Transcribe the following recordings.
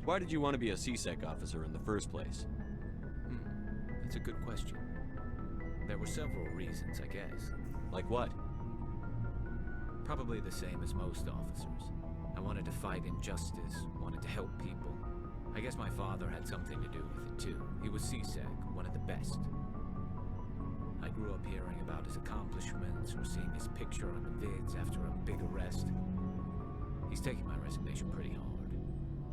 Why did you want to be a CSEC officer in the first place? That's a good question. There were several reasons, I guess. Like what? Probably the same as most officers. I wanted to fight injustice, wanted to help people. I guess my father had something to do with it too. He was CSEC, one of the best. I grew up hearing about his accomplishments or seeing his picture on the vids after a big arrest. He's taking my resignation pretty hard.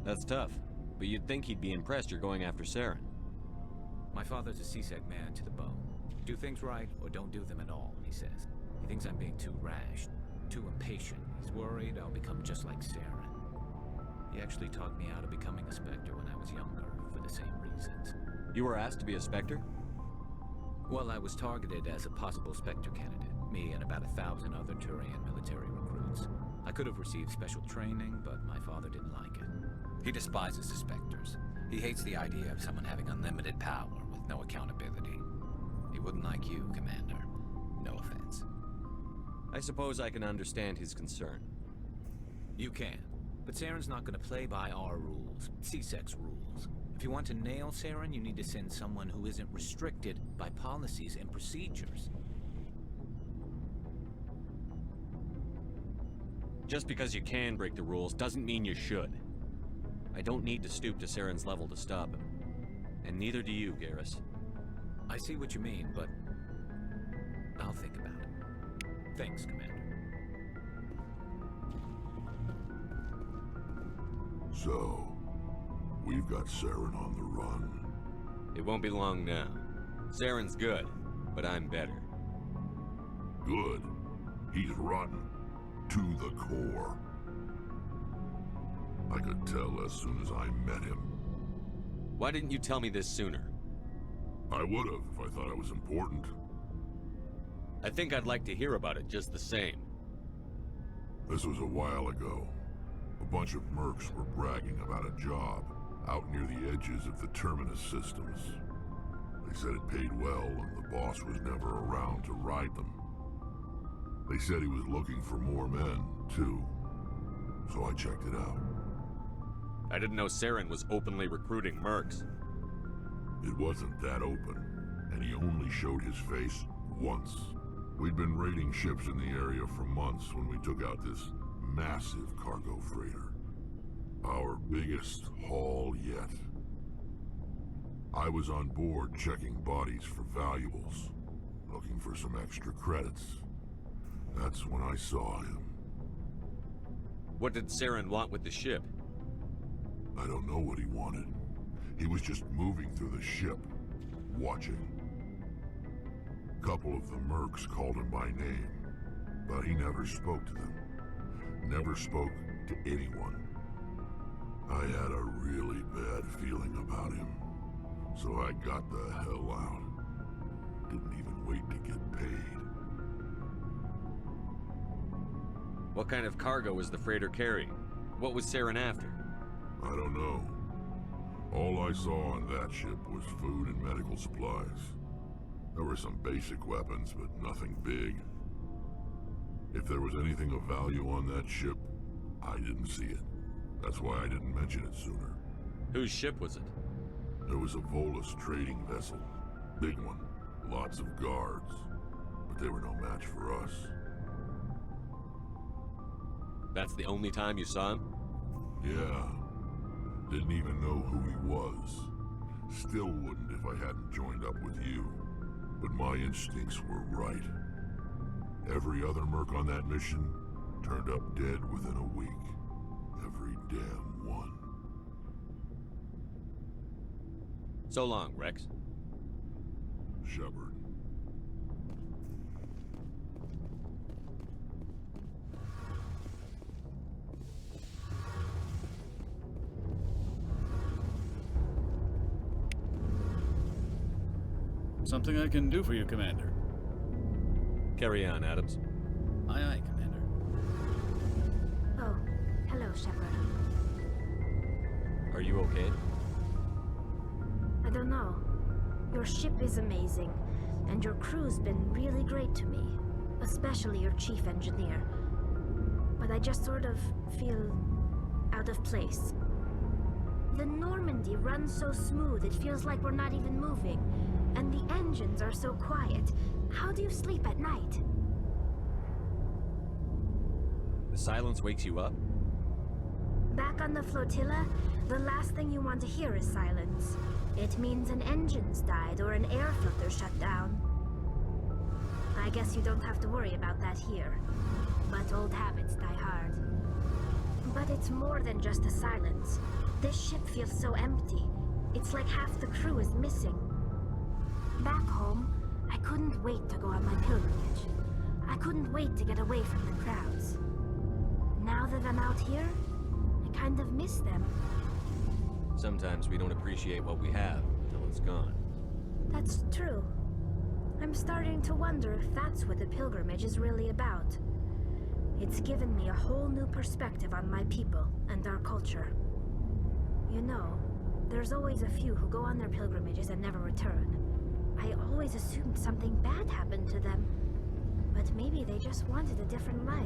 That's tough, but you'd think he'd be impressed you're going after Saren. My father's a CSEC man to the bone. Do things right or don't do them at all, he says. He thinks I'm being too rash, too impatient. He's worried I'll become just like Saren. He actually talked me out of becoming a Spectre when I was younger, for the same reasons. You were asked to be a Spectre? Well, I was targeted as a possible Spectre candidate. Me and about 1,000 other Turian military recruits. I could have received special training, but my father didn't like it. He despises the Spectres. He hates the idea of someone having unlimited power with no accountability. He wouldn't like you, Commander. No offense. I suppose I can understand his concern. You can. But Saren's not going to play by our rules, CSEC's rules. If you want to nail Saren, you need to send someone who isn't restricted by policies and procedures. Just because you can break the rules doesn't mean you should. I don't need to stoop to Saren's level to stop him. And neither do you, Garrus. I see what you mean, but I'll think about it. Thanks, Commander. So, we've got Saren on the run. It won't be long now. Saren's good, but I'm better. Good. He's rotten. To the core. I could tell as soon as I met him. Why didn't you tell me this sooner? I would have if I thought it was important. I think I'd like to hear about it just the same. This was a while ago. A bunch of mercs were bragging about a job out near the edges of the Terminus systems. They said it paid well and the boss was never around to ride them. They said he was looking for more men, too. So I checked it out. I didn't know Saren was openly recruiting mercs. It wasn't that open, and he only showed his face once. We'd been raiding ships in the area for months when we took out this massive cargo freighter. Our biggest haul yet. I was on board checking bodies for valuables, looking for some extra credits. That's when I saw him. What did Saren want with the ship? I don't know what he wanted. He was just moving through the ship, watching. A couple of the mercs called him by name, but he never spoke to them. Never spoke to anyone. I had a really bad feeling about him, so I got the hell out. Didn't even wait to get paid. What kind of cargo was the freighter carrying? What was Saren after? I don't know. All I saw on that ship was food and medical supplies. There were some basic weapons, but nothing big. If there was anything of value on that ship, I didn't see it. That's why I didn't mention it sooner. Whose ship was it? There was a Volus trading vessel. Big one. Lots of guards. But they were no match for us. That's the only time you saw him? Yeah. Didn't even know who he was. Still wouldn't if I hadn't joined up with you. But my instincts were right. Every other merc on that mission turned up dead within a week. Every damn one. So long, Rex. Shepard. Something I can do for you, Commander. Carry on, Adams. Aye, aye, Commander. Oh, hello, Shepard. Are you okay? I don't know. Your ship is amazing, and your crew's been really great to me. Especially your chief engineer. But I just sort of feel out of place. The Normandy runs so smooth it feels like we're not even moving. And the engines are so quiet. How do you sleep at night? The silence wakes you up? Back on the flotilla, the last thing you want to hear is silence. It means an engine's died or an air filter shut down. I guess you don't have to worry about that here. But old habits die hard. But it's more than just the silence. This ship feels so empty. It's like half the crew is missing. Back home, I couldn't wait to go on my pilgrimage. I couldn't wait to get away from the crowds. Now that I'm out here, I kind of miss them. Sometimes we don't appreciate what we have until it's gone. That's true. I'm starting to wonder if that's what the pilgrimage is really about. It's given me a whole new perspective on my people and our culture. You know, there's always a few who go on their pilgrimages and never return. I always assumed something bad happened to them. But maybe they just wanted a different life.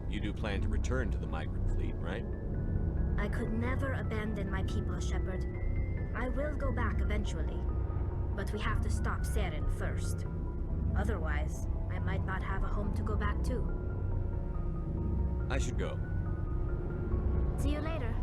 You do plan to return to the migrant fleet, right? I could never abandon my people, Shepard. I will go back eventually. But we have to stop Saren first. Otherwise, I might not have a home to go back to. I should go. See you later.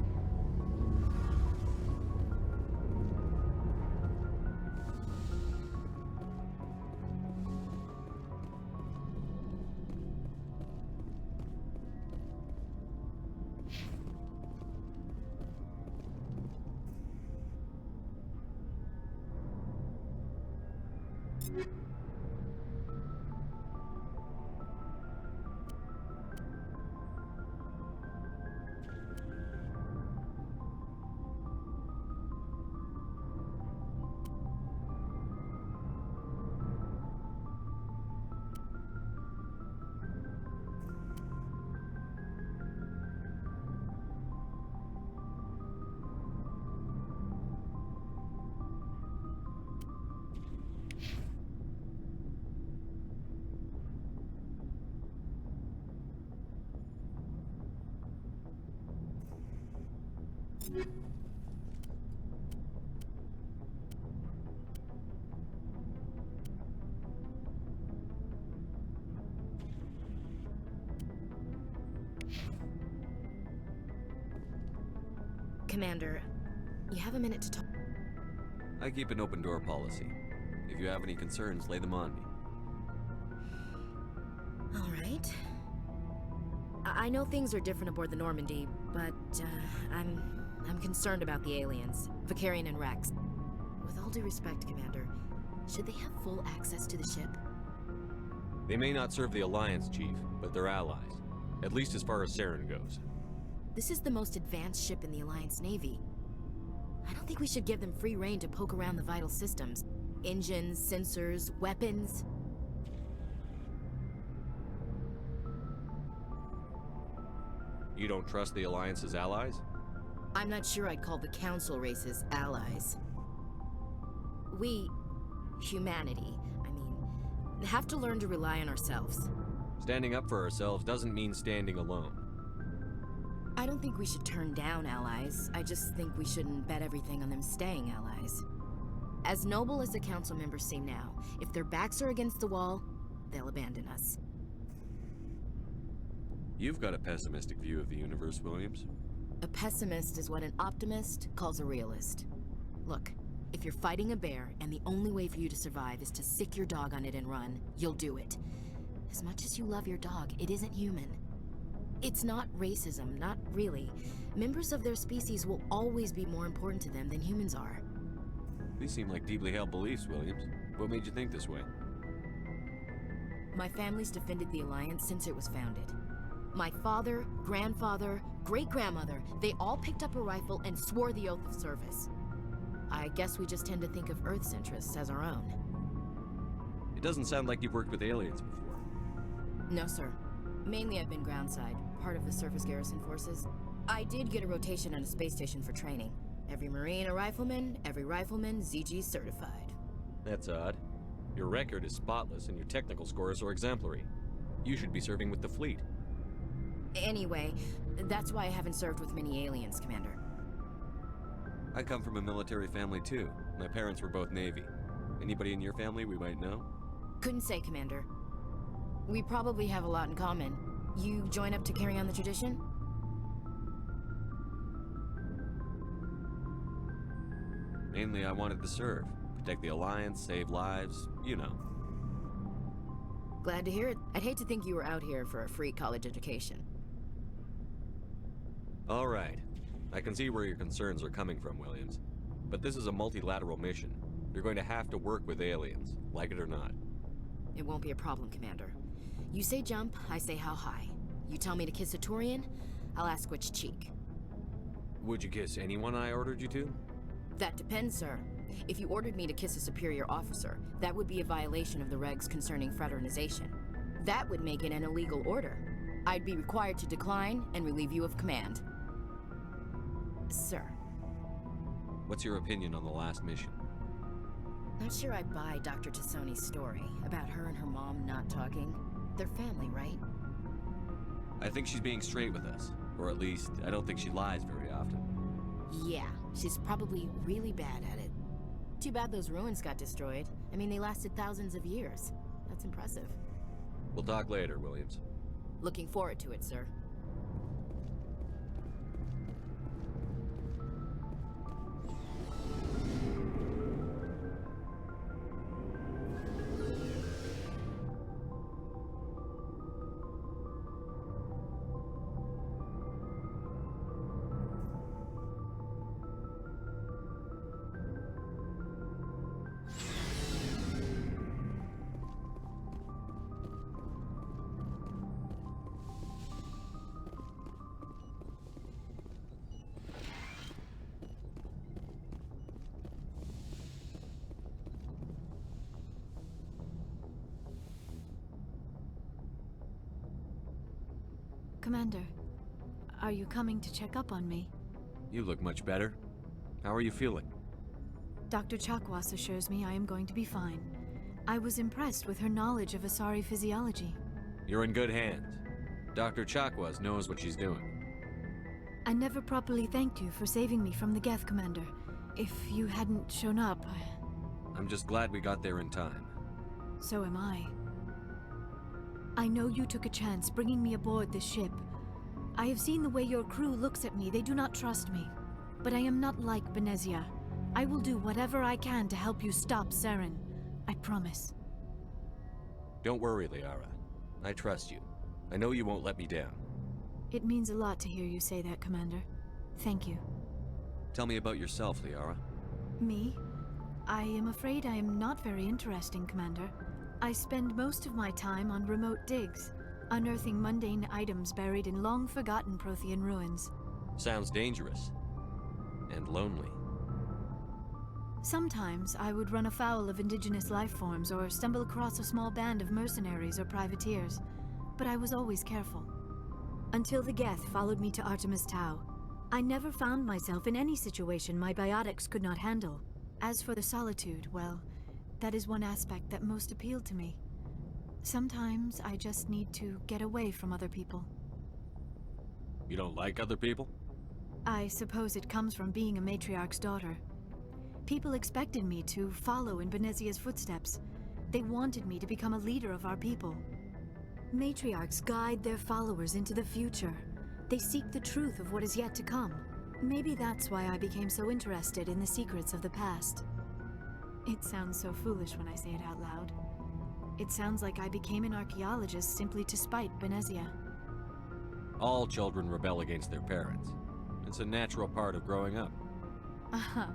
Commander, you have a minute to talk. I keep an open door policy. If you have any concerns, lay them on me. All right. I know things are different aboard the Normandy, but I'm concerned about the aliens, Vicarian and Rex. With all due respect, Commander, should they have full access to the ship? They may not serve the Alliance, Chief, but they're allies. At least as far as Saren goes. This is the most advanced ship in the Alliance Navy. I don't think we should give them free rein to poke around the vital systems. Engines, sensors, weapons. You don't trust the Alliance's allies? I'm not sure I'd call the Council races allies. We, humanity, have to learn to rely on ourselves. Standing up for ourselves doesn't mean standing alone. I don't think we should turn down allies. I just think we shouldn't bet everything on them staying allies. As noble as the Council members seem now, if their backs are against the wall, they'll abandon us. You've got a pessimistic view of the universe, Williams. A pessimist is what an optimist calls a realist. Look, if you're fighting a bear and the only way for you to survive is to sick your dog on it and run, you'll do it. As much as you love your dog, it isn't human. It's not racism, not really. Members of their species will always be more important to them than humans are. These seem like deeply held beliefs, Williams. What made you think this way? My family's defended the Alliance since it was founded. My father, grandfather, great-grandmother, they all picked up a rifle and swore the oath of service. I guess we just tend to think of Earth's interests as our own. It doesn't sound like you've worked with aliens before. No, sir. Mainly I've been groundside, part of the surface garrison forces. I did get a rotation on a space station for training. Every Marine a rifleman, every rifleman ZG certified. That's odd. Your record is spotless and your technical scores are exemplary. You should be serving with the fleet. Anyway, that's why I haven't served with many aliens, Commander. I come from a military family too. My parents were both Navy. Anybody in your family we might know? Couldn't say, Commander. We probably have a lot in common. You join up to carry on the tradition? Mainly I wanted to serve. Protect the Alliance, save lives, you know. Glad to hear it. I'd hate to think you were out here for a free college education. All right. I can see where your concerns are coming from, Williams. But this is a multilateral mission. You're going to have to work with aliens, like it or not. It won't be a problem, Commander. You say jump, I say how high. You tell me to kiss a Turian, I'll ask which cheek. Would you kiss anyone I ordered you to? That depends, sir. If you ordered me to kiss a superior officer, that would be a violation of the regs concerning fraternization. That would make it an illegal order. I'd be required to decline and relieve you of command. Sir. What's your opinion on the last mission? Not sure I buy Dr. Tassoni's story about her and her mom not talking. They're family, right? I think she's being straight with us. Or at least, I don't think she lies very often. Yeah, she's probably really bad at it. Too bad those ruins got destroyed. I mean, they lasted thousands of years. That's impressive. We'll talk later, Williams. Looking forward to it, sir. Commander, are you coming to check up on me? You look much better. How are you feeling? Dr. Chakwas assures me I am going to be fine. I was impressed with her knowledge of Asari physiology. You're in good hands. Dr. Chakwas knows what she's doing. I never properly thanked you for saving me from the Geth, Commander. If you hadn't shown up, I'm just glad we got there in time. so am I. I know you took a chance bringing me aboard this ship. I have seen the way your crew looks at me. They do not trust me. But I am not like Benezia. I will do whatever I can to help you stop Saren. I promise. Don't worry, Liara. I trust you. I know you won't let me down. It means a lot to hear you say that, Commander. Thank you. Tell me about yourself, Liara. Me? I am afraid I am not very interesting, Commander. I spend most of my time on remote digs, unearthing mundane items buried in long-forgotten Prothean ruins. Sounds dangerous. And lonely. Sometimes I would run afoul of indigenous life forms or stumble across a small band of mercenaries or privateers, but I was always careful. Until the Geth followed me to Artemis Tau. I never found myself in any situation my biotics could not handle. As for the solitude, well, that is one aspect that most appealed to me. Sometimes I just need to get away from other people. You don't like other people? I suppose it comes from being a matriarch's daughter. People expected me to follow in Benezia's footsteps. They wanted me to become a leader of our people. Matriarchs guide their followers into the future. They seek the truth of what is yet to come. Maybe that's why I became so interested in the secrets of the past. It sounds so foolish when I say it out loud. It sounds like I became an archaeologist simply to spite Benezia. All children rebel against their parents. It's a natural part of growing up. Aha,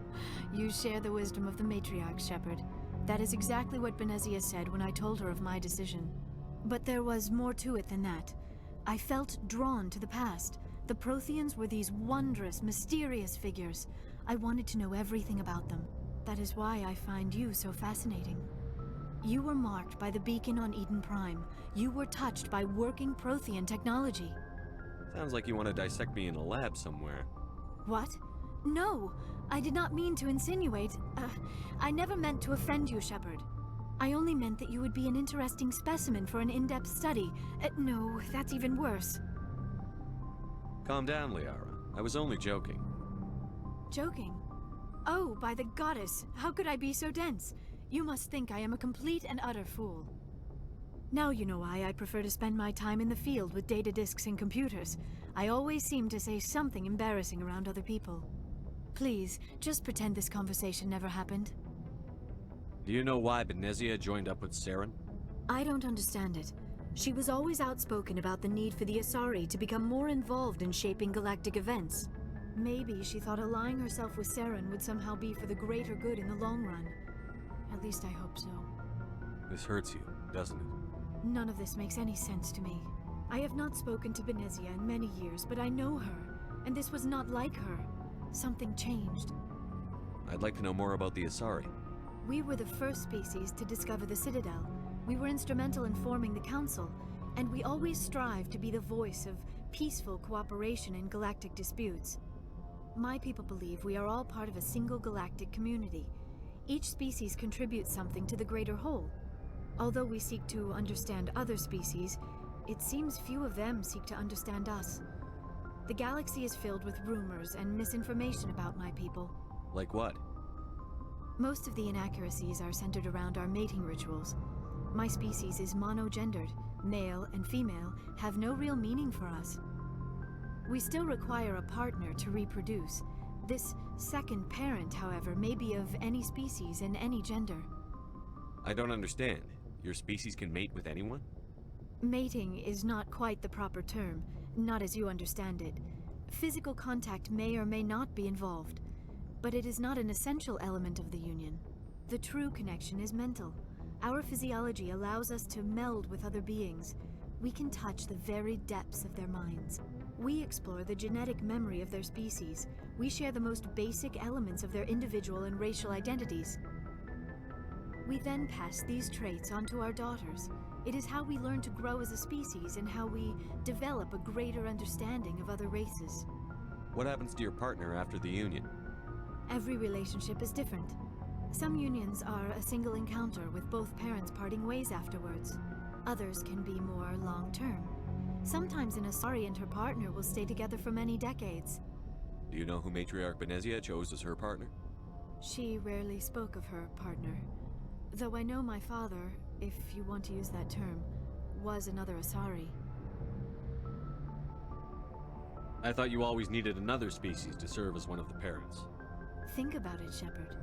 you share the wisdom of the matriarch, Shepard. That is exactly what Benezia said when I told her of my decision. But there was more to it than that. I felt drawn to the past. The Protheans were these wondrous, mysterious figures. I wanted to know everything about them. That is why I find you so fascinating. You were marked by the beacon on Eden Prime. You were touched by working Prothean technology. Sounds like you want to dissect me in a lab somewhere. What? No! I did not mean to insinuate. I never meant to offend you, Shepard. I only meant that you would be an interesting specimen for an in-depth study. No, that's even worse. Calm down, Liara. I was only joking. Joking? Oh, by the goddess! How could I be so dense? You must think I am a complete and utter fool. Now you know why I prefer to spend my time in the field with data disks and computers. I always seem to say something embarrassing around other people. Please, just pretend this conversation never happened. Do you know why Benezia joined up with Saren? I don't understand it. She was always outspoken about the need for the Asari to become more involved in shaping galactic events. Maybe she thought allying herself with Saren would somehow be for the greater good in the long run. At least I hope so. This hurts you, doesn't it? None of this makes any sense to me. I have not spoken to Benezia in many years, but I know her, and this was not like her. Something changed. I'd like to know more about the Asari. We were the first species to discover the Citadel. We were instrumental in forming the Council, and we always strive to be the voice of peaceful cooperation in galactic disputes. My people believe we are all part of a single galactic community. Each species contributes something to the greater whole. Although we seek to understand other species, it seems few of them seek to understand us. The galaxy is filled with rumors and misinformation about my people. Like what? Most of the inaccuracies are centered around our mating rituals. My species is monogendered. Male and female have no real meaning for us. We still require a partner to reproduce. This second parent, however, may be of any species and any gender. I don't understand. Your species can mate with anyone? Mating is not quite the proper term, not as you understand it. Physical contact may or may not be involved, but it is not an essential element of the union. The true connection is mental. Our physiology allows us to meld with other beings. We can touch the very depths of their minds. We explore the genetic memory of their species. We share the most basic elements of their individual and racial identities. We then pass these traits on to our daughters. It is how we learn to grow as a species and how we develop a greater understanding of other races. What happens to your partner after the union? Every relationship is different. Some unions are a single encounter with both parents parting ways afterwards. Others can be more long-term. Sometimes an Asari and her partner will stay together for many decades. Do you know who Matriarch Benezia chose as her partner? She rarely spoke of her partner. Though I know my father, if you want to use that term, was another Asari. I thought you always needed another species to serve as one of the parents. Think about it, Shepard.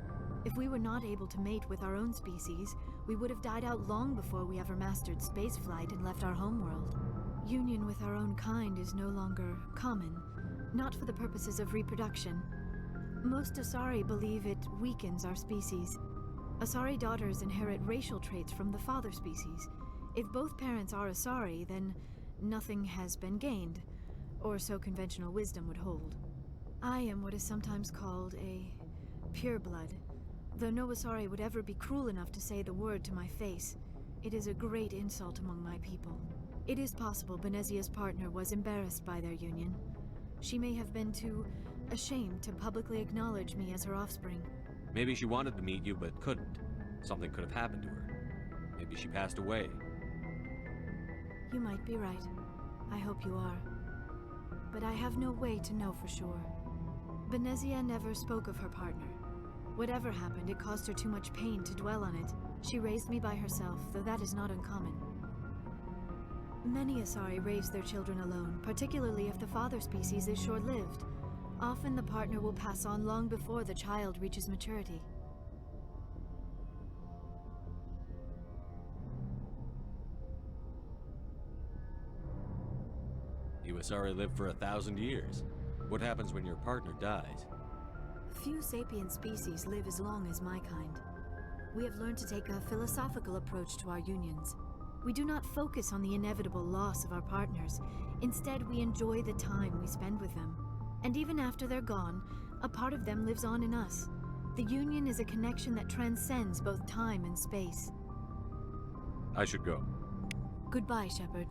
If we were not able to mate with our own species, we would have died out long before we ever mastered spaceflight and left our homeworld. Union with our own kind is no longer common, not for the purposes of reproduction. Most Asari believe it weakens our species. Asari daughters inherit racial traits from the father species. If both parents are Asari, then nothing has been gained, or so conventional wisdom would hold. I am what is sometimes called a pureblood. Though no Asari would ever be cruel enough to say the word to my face, it is a great insult among my people. It is possible Benezia's partner was embarrassed by their union. She may have been too ashamed to publicly acknowledge me as her offspring. Maybe she wanted to meet you but couldn't. Something could have happened to her. Maybe she passed away. You might be right. I hope you are. But I have no way to know for sure. Benezia never spoke of her partner. Whatever happened, it caused her too much pain to dwell on it. She raised me by herself, though that is not uncommon. Many Asari raise their children alone, particularly if the father species is short-lived. Often the partner will pass on long before the child reaches maturity. You Asari live for 1,000 years. What happens when your partner dies? Few sapient species live as long as my kind. We have learned to take a philosophical approach to our unions. We do not focus on the inevitable loss of our partners. Instead, we enjoy the time we spend with them. And even after they're gone, a part of them lives on in us. The union is a connection that transcends both time and space. I should go. Goodbye, Shepard.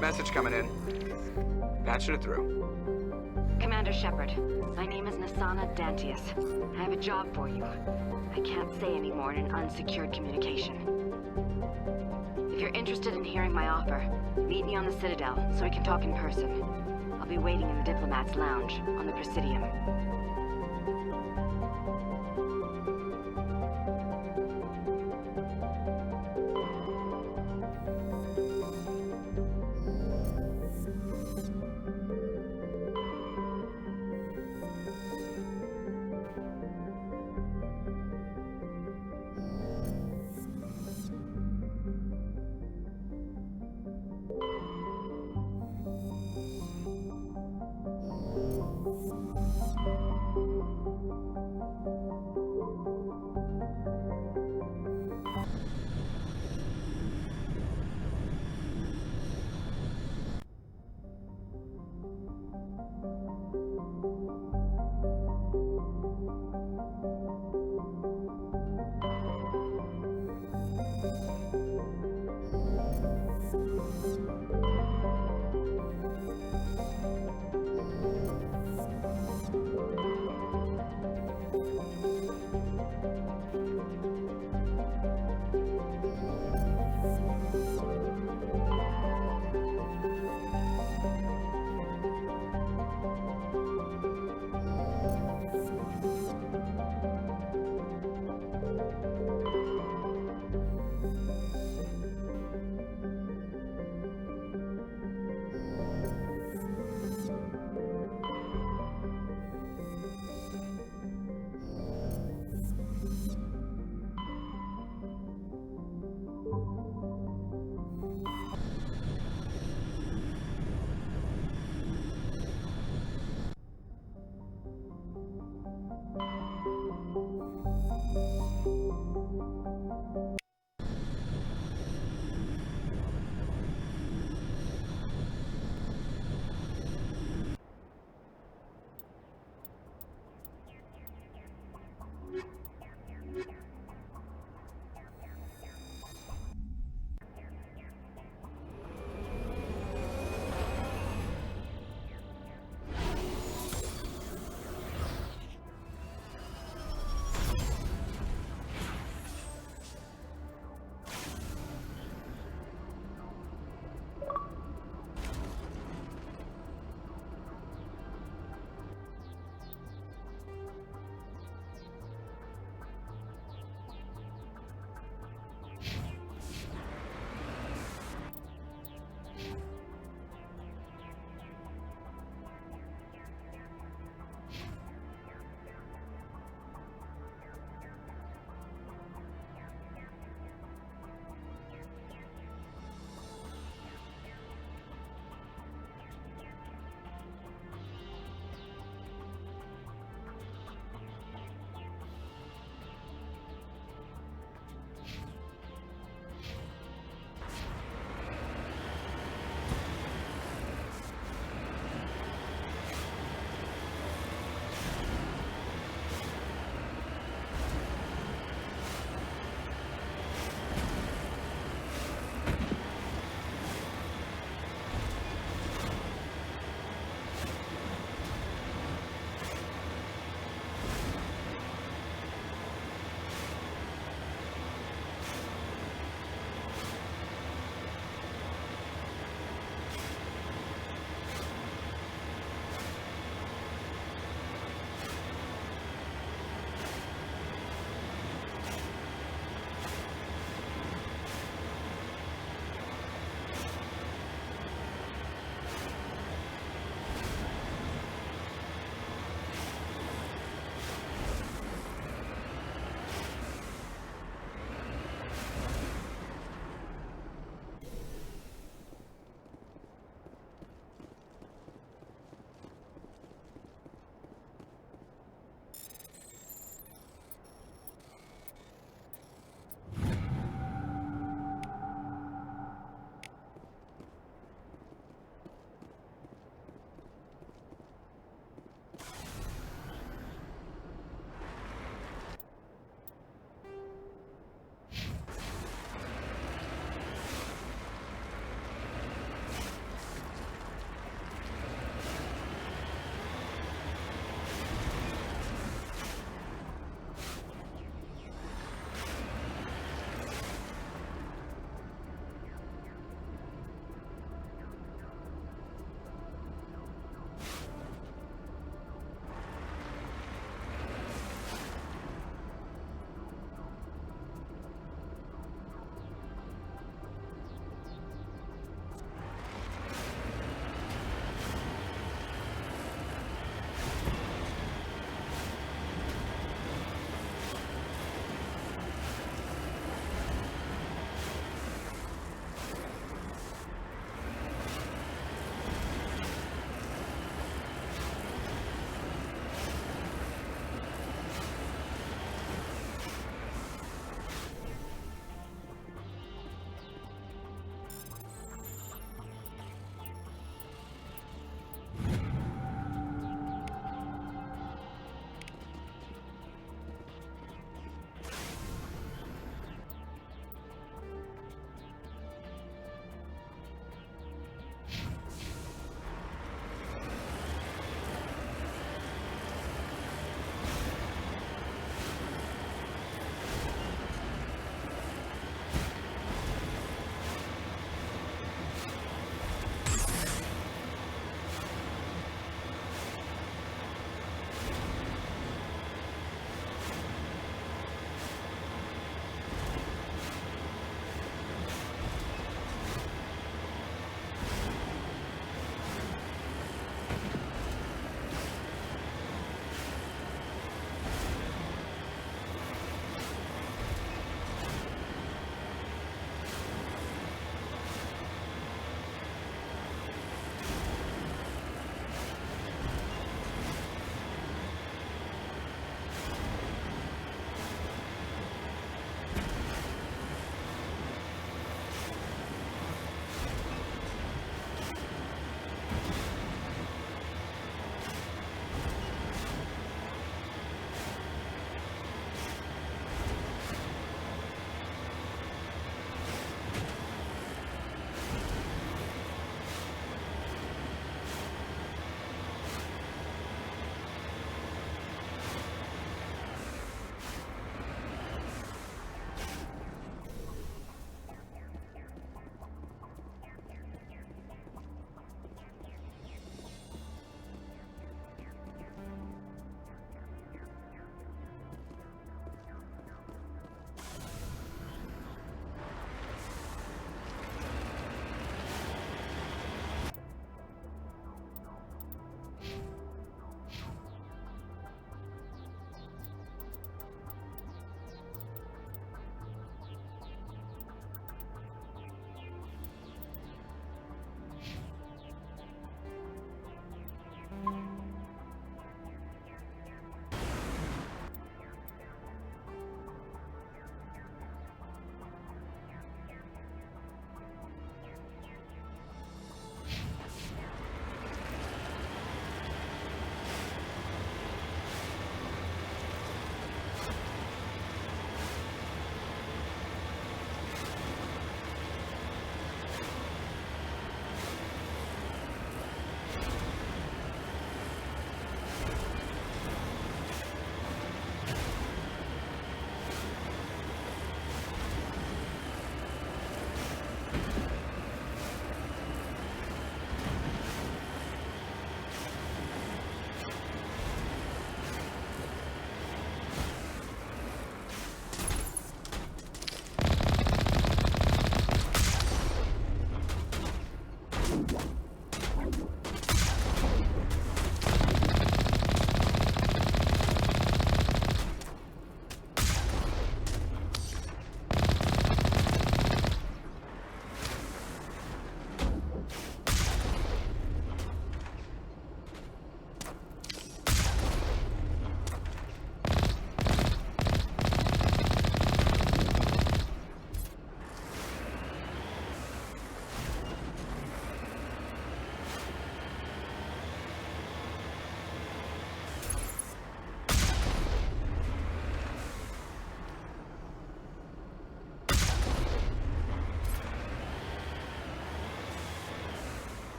Message coming in. Patching it through. Commander Shepard, my name is Nasana Dantius. I have a job for you. I can't say any more in an unsecured communication. If you're interested in hearing my offer, meet me on the Citadel so we can talk in person. I'll be waiting in the Diplomat's Lounge on the Presidium.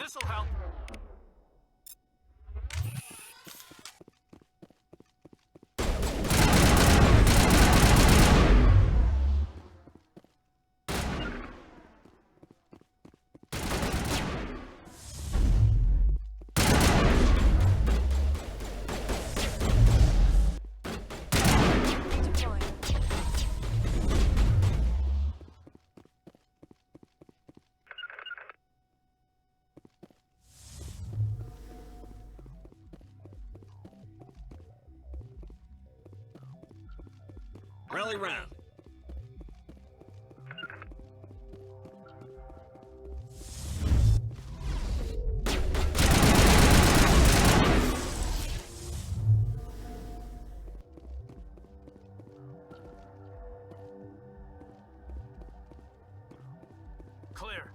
This'll help. Rally round. Clear.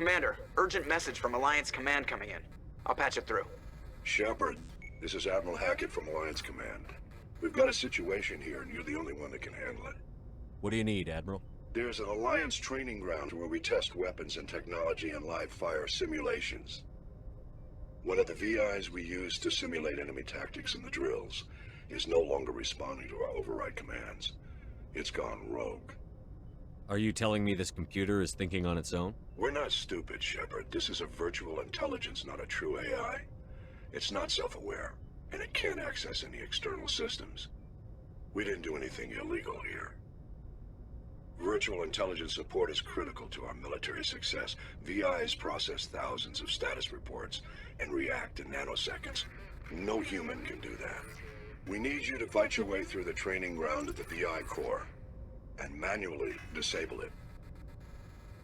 Commander, urgent message from Alliance Command coming in. I'll patch it through. Shepard, this is Admiral Hackett from Alliance Command. We've got a situation here, and you're the only one that can handle it. What do you need, Admiral? There's an Alliance training ground where we test weapons and technology in live fire simulations. One of the VIs we use to simulate enemy tactics in the drills is no longer responding to our override commands. It's gone rogue. Are you telling me this computer is thinking on its own? We're not stupid, Shepard. This is a virtual intelligence, not a true AI. It's not self-aware, and it can't access any external systems. We didn't do anything illegal here. Virtual intelligence support is critical to our military success. VIs process thousands of status reports and react in nanoseconds. No human can do that. We need you to fight your way through the training ground at the VI core and manually disable it.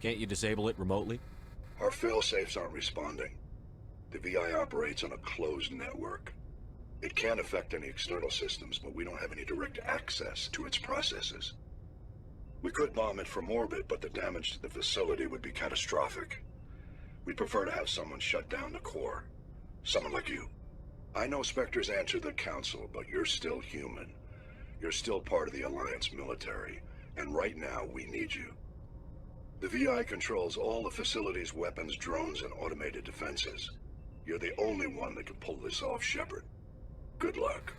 Can't you disable it remotely? Our fail-safes aren't responding. The VI operates on a closed network. It can't affect any external systems, but we don't have any direct access to its processes. We could bomb it from orbit, but the damage to the facility would be catastrophic. We'd prefer to have someone shut down the core. Someone like you. I know Spectres answer the Council, but you're still human. You're still part of the Alliance military, and right now we need you. The VI controls all the facility's weapons, drones, and automated defenses. You're the only one that can pull this off, Shepard. Good luck.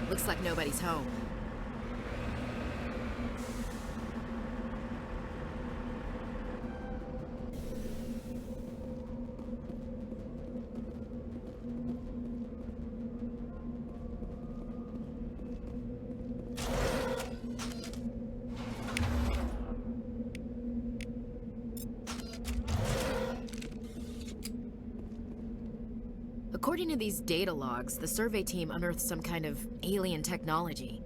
Looks like nobody's home. According to these data logs, the survey team unearthed some kind of alien technology.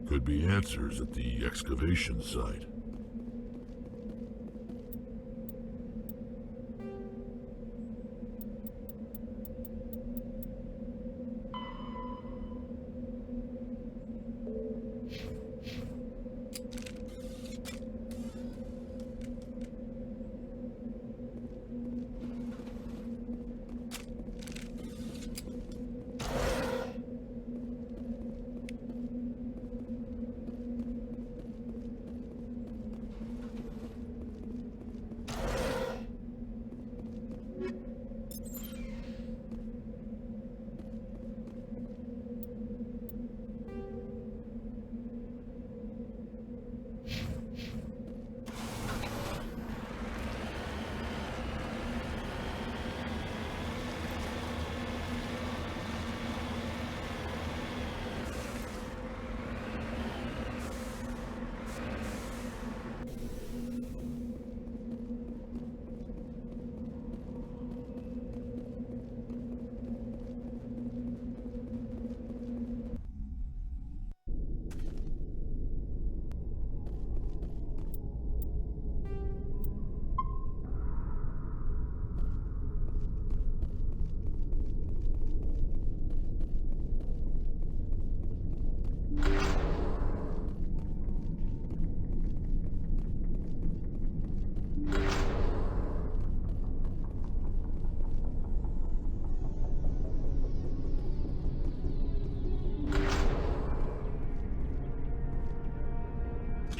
Could be answers at the excavation site.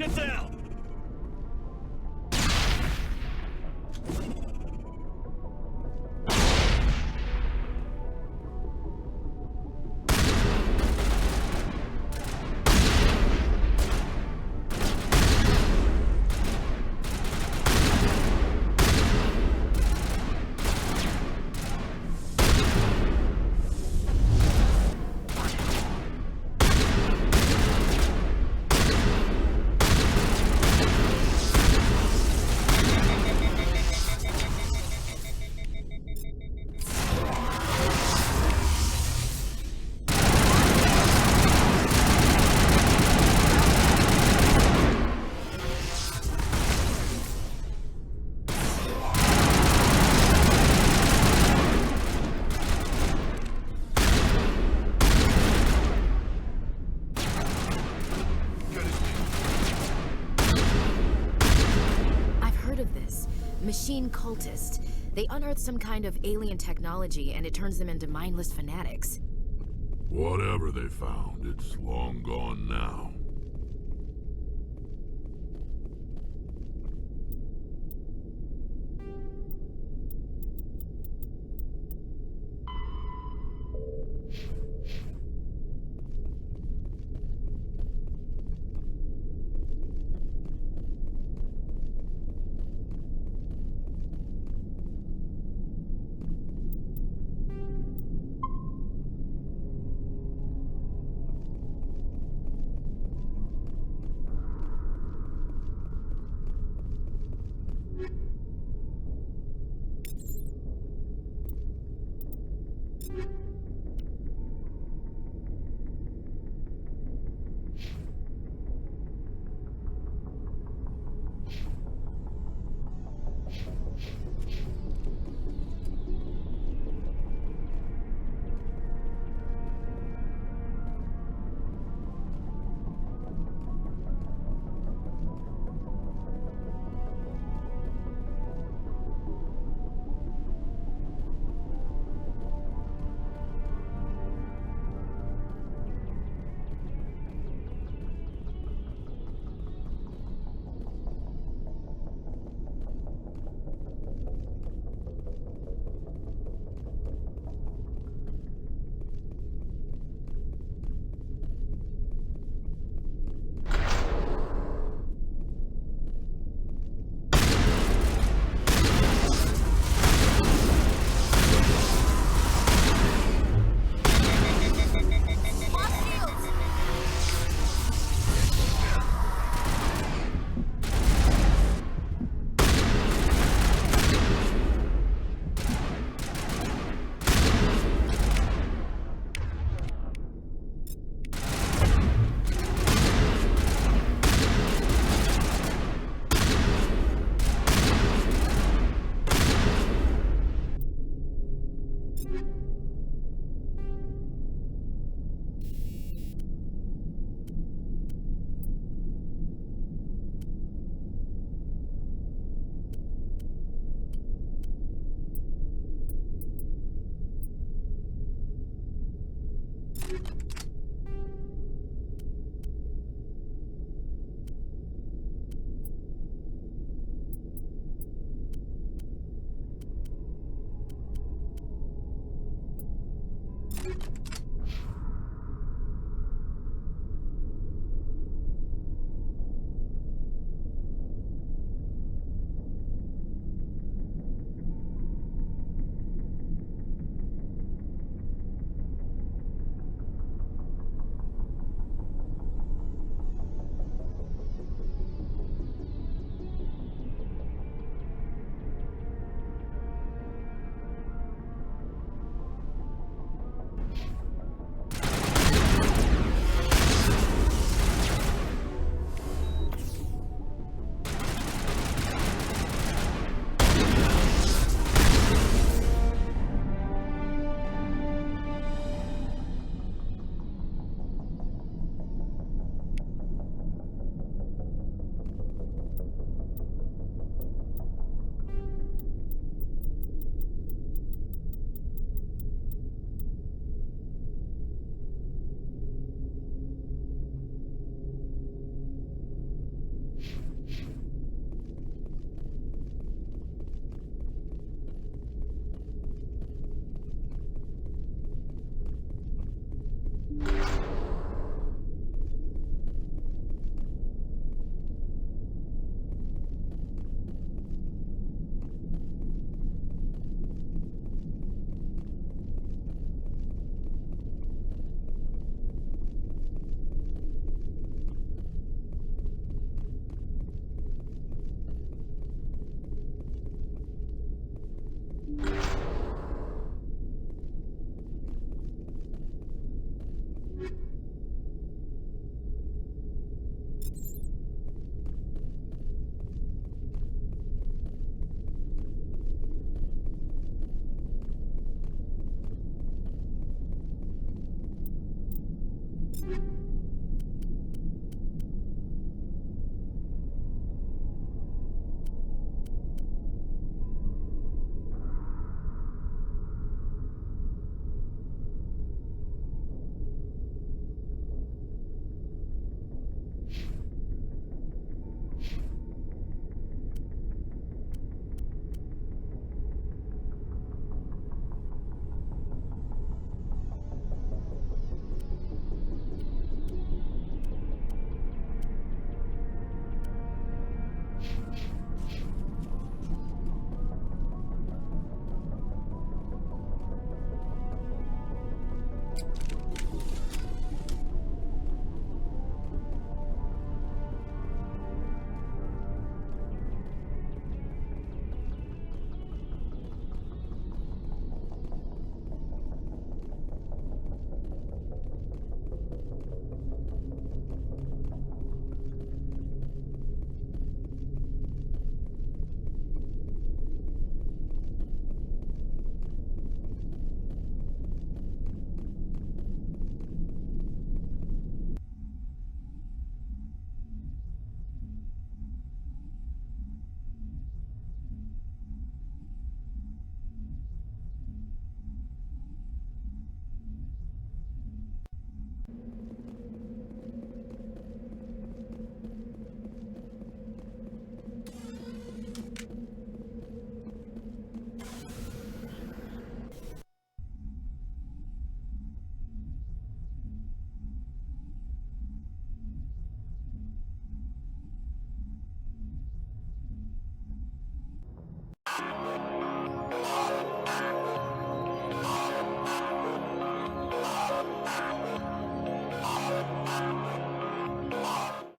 Get down! Machine cultist. They unearth some kind of alien technology and it turns them into mindless fanatics. Whatever they found, it's long gone now.